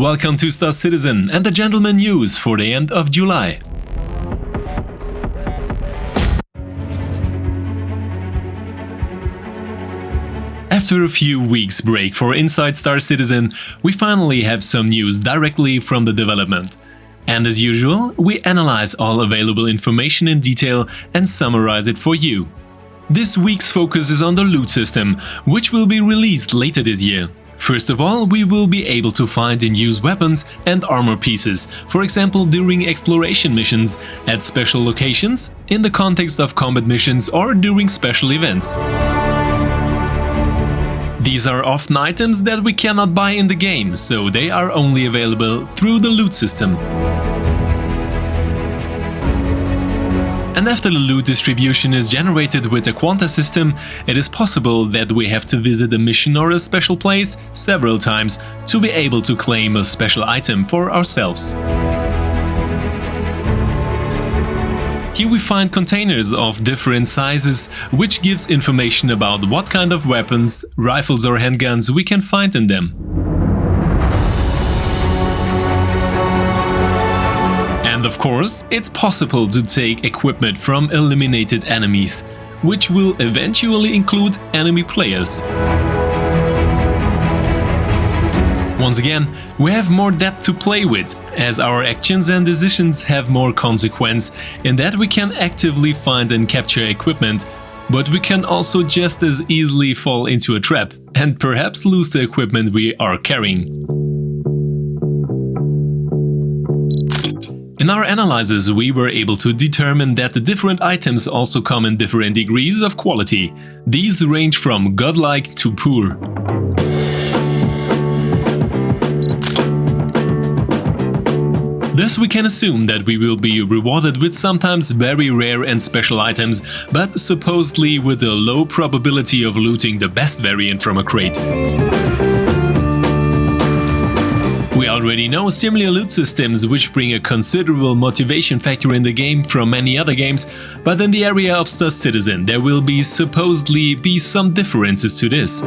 Welcome to Star Citizen and the Gentleman News for the end of July. After a few weeks break for Inside Star Citizen, we finally have some news directly from the development. And as usual, we analyze all available information in detail and summarize it for you. This week's focus is on the loot system, which will be released later this year. First of all, we will be able to find and use weapons and armor pieces, for example during exploration missions, at special locations, in the context of combat missions or during special events. These are often items that we cannot buy in the game, so they are only available through the loot system. And after the loot distribution is generated with a quanta system, it is possible that we have to visit a mission or a special place several times to be able to claim a special item for ourselves. Here we find containers of different sizes, which gives information about what kind of weapons, rifles or handguns we can find in them. And of course, it's possible to take equipment from eliminated enemies, which will eventually include enemy players. Once again, we have more depth to play with, as our actions and decisions have more consequence in that we can actively find and capture equipment, but we can also just as easily fall into a trap and perhaps lose the equipment we are carrying. In our analysis, we were able to determine that the different items also come in different degrees of quality. These range from godlike to poor. Thus we can assume that we will be rewarded with sometimes very rare and special items, but supposedly with a low probability of looting the best variant from a crate. We already know similar loot systems which bring a considerable motivation factor in the game from many other games, but in the area of Star Citizen there will supposedly be some differences to this.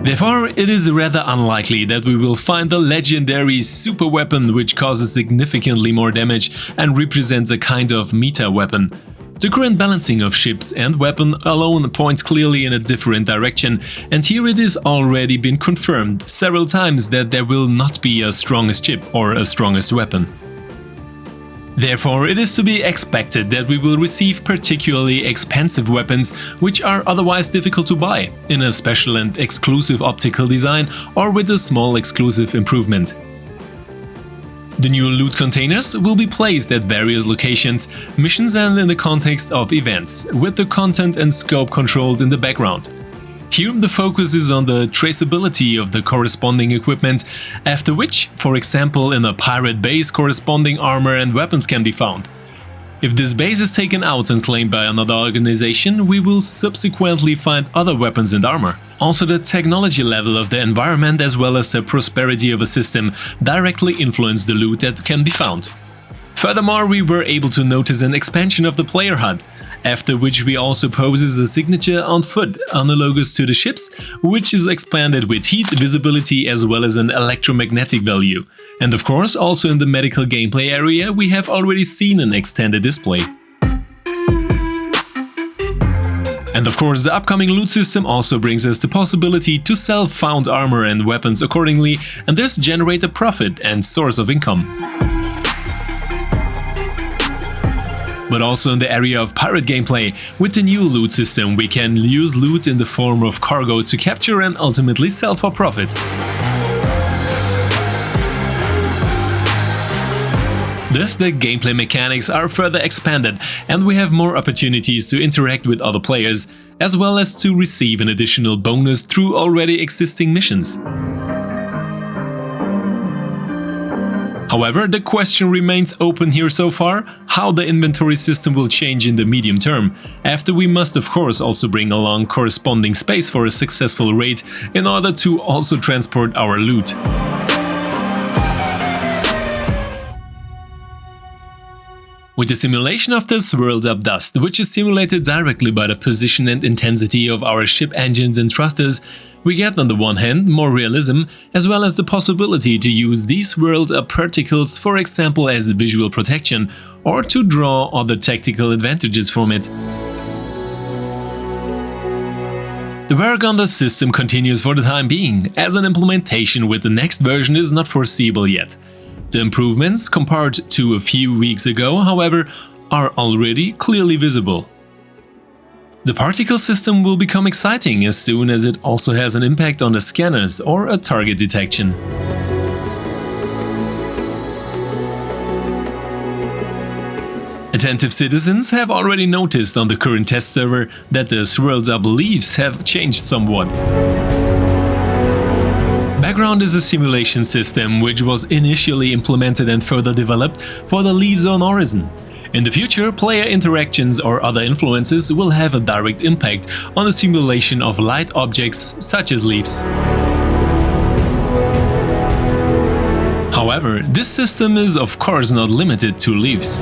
Therefore, it is rather unlikely that we will find the legendary super weapon which causes significantly more damage and represents a kind of meta weapon. The current balancing of ships and weapon alone points clearly in a different direction, and here it is already been confirmed several times that there will not be a strongest ship or a strongest weapon. Therefore, it is to be expected that we will receive particularly expensive weapons which are otherwise difficult to buy, in a special and exclusive optical design or with a small exclusive improvement. The new loot containers will be placed at various locations, missions and in the context of events, with the content and scope controlled in the background. Here the focus is on the traceability of the corresponding equipment, after which, for example in a pirate base, corresponding armor and weapons can be found. If this base is taken out and claimed by another organization, we will subsequently find other weapons and armor. Also, the technology level of the environment as well as the prosperity of a system directly influence the loot that can be found. Furthermore, we were able to notice an expansion of the player HUD, after which we also poses a signature on foot analogous to the ships, which is expanded with heat, visibility as well as an electromagnetic value. And of course, also in the medical gameplay area we have already seen an extended display. And of course, the upcoming loot system also brings us the possibility to sell found armor and weapons accordingly, and thus generate a profit and source of income. But also in the area of pirate gameplay, with the new loot system we can use loot in the form of cargo to capture and ultimately sell for profit. Thus the gameplay mechanics are further expanded and we have more opportunities to interact with other players, as well as to receive an additional bonus through already existing missions. However, the question remains open here so far, how the inventory system will change in the medium term, after we must of course also bring along corresponding space for a successful raid in order to also transport our loot. With the simulation of the swirled up dust, which is simulated directly by the position and intensity of our ship engines and thrusters, we get on the one hand more realism, as well as the possibility to use these swirled up particles, for example as visual protection, or to draw other tactical advantages from it. The work on the system continues for the time being, as an implementation with the next version is not foreseeable yet. The improvements, compared to a few weeks ago, however, are already clearly visible. The particle system will become exciting as soon as it also has an impact on the scanners or a target detection. Attentive citizens have already noticed on the current test server that the swirled up leaves have changed somewhat. Background is a simulation system which was initially implemented and further developed for the leaf zone horizon. In the future, player interactions or other influences will have a direct impact on the simulation of light objects such as leaves. However, this system is of course not limited to leaves.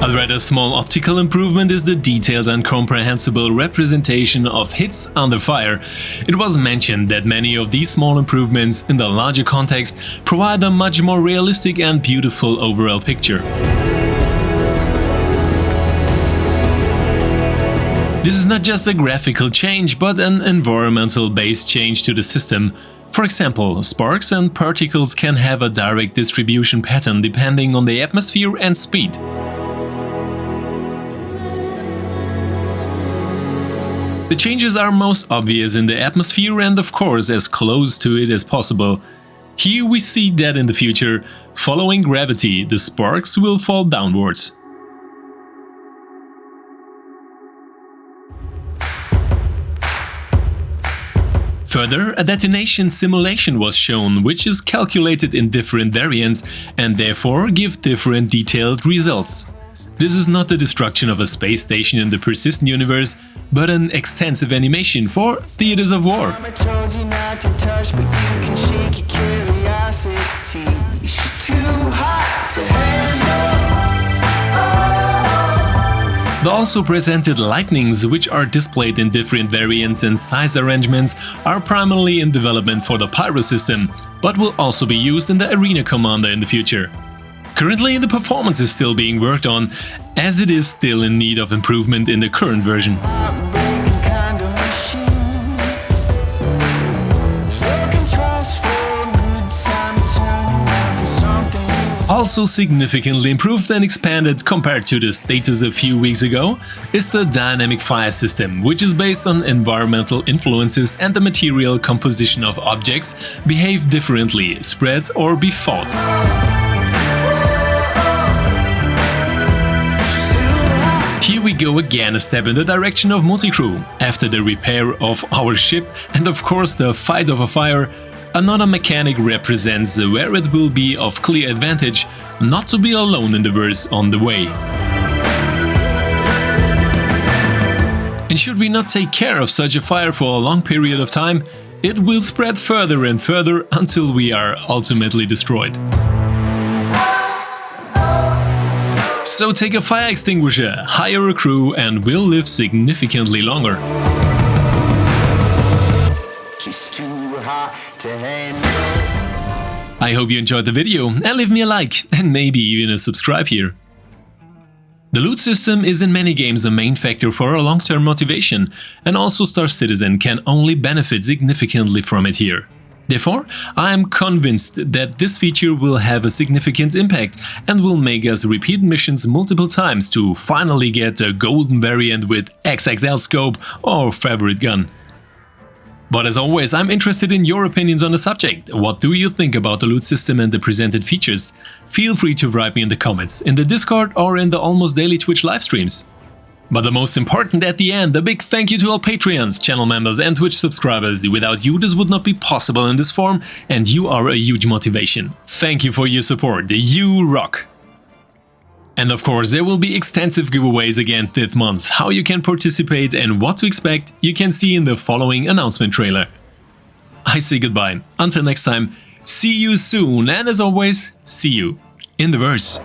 A rather small optical improvement is the detailed and comprehensible representation of hits under fire. It was mentioned that many of these small improvements in the larger context provide a much more realistic and beautiful overall picture. This is not just a graphical change, but an environmental-based change to the system. For example, sparks and particles can have a direct distribution pattern depending on the atmosphere and speed. The changes are most obvious in the atmosphere and of course as close to it as possible. Here we see that in the future, following gravity, the sparks will fall downwards. Further, a detonation simulation was shown, which is calculated in different variants and therefore give different detailed results. This is not the destruction of a space station in the persistent universe, but an extensive animation for theaters of war. The also presented lightnings, which are displayed in different variants and size arrangements, are primarily in development for the Pyro system, but will also be used in the Arena Commander in the future. Currently, the performance is still being worked on, as it is still in need of improvement in the current version. Also significantly improved and expanded compared to the status a few weeks ago is the dynamic fire system, which is based on environmental influences and the material composition of objects behave differently, spread or be fought. Here we go again a step in the direction of multicrew. After the repair of our ship and of course the fight of a fire, another mechanic represents where it will be of clear advantage not to be alone in the verse on the way. And should we not take care of such a fire for a long period of time, it will spread further and further until we are ultimately destroyed. So take a fire extinguisher, hire a crew and we'll live significantly longer. I hope you enjoyed the video and leave me a like and maybe even a subscribe here. The loot system is in many games a main factor for a long-term motivation, and also Star Citizen can only benefit significantly from it here. Therefore, I am convinced that this feature will have a significant impact and will make us repeat missions multiple times to finally get a golden variant with XXL scope or favorite gun. But as always, I'm interested in your opinions on the subject. What do you think about the loot system and the presented features? Feel free to write me in the comments, in the Discord or in the almost daily Twitch livestreams. But the most important at the end, a big thank you to all Patreons, channel members and Twitch subscribers. Without you this would not be possible in this form and you are a huge motivation. Thank you for your support, you rock! And of course there will be extensive giveaways again this month. How you can participate and what to expect you can see in the following announcement trailer. I say goodbye, until next time, See you soon, and as always, see you in the verse.